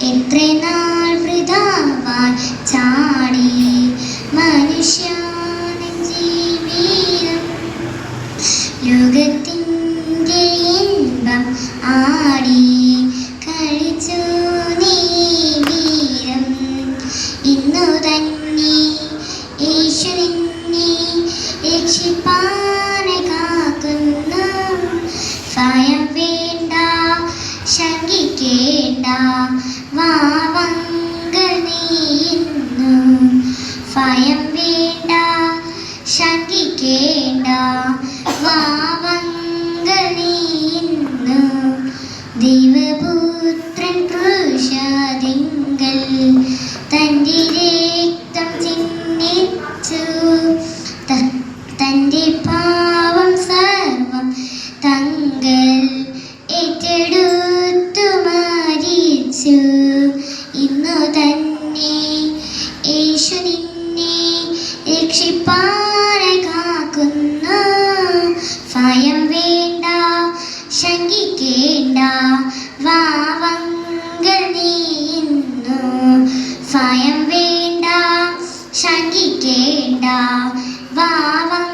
എത്ര നാൾ വൃഥാവായി ചാടി മനുഷ്യൻ ജീവിതം ലോകത്തിൻ്റെ ഇൻപം ആടി കളിച്ചു നീ വീരം ഇന്നു തന്നെ യേശു നിന്നെ രക്ഷിപ്പാനെ കാക്കുന്നു ഭയം വേണ്ട ശങ്കിക്കേണ്ട വാവങ്കൽ നീയുന്നു ഭയം വേണ്ട ശങ്കിക്കേണ്ട വാവങ്കൽ നീയുന്നു ദൈവപുത്രൻ ക്രൂശതിങ്കൽ തൻ്റെ രക്തം ചിന്തിച്ചു തൻ്റെ പാവം സർവം തങ്കൽ ഏറ്റെടുത്തു മരിച്ചു ഇന്നു തന്നെ യേശു നിന്നെ രക്ഷിപ്പാനെ കാക്കുന്നു ഭയം വേണ്ട ശങ്കിക്കേണ്ട വാവങ്കൽ നീയുന്നു ഭയം വേണ്ട ശങ്കിക്കേണ്ട വാവങ്കൽ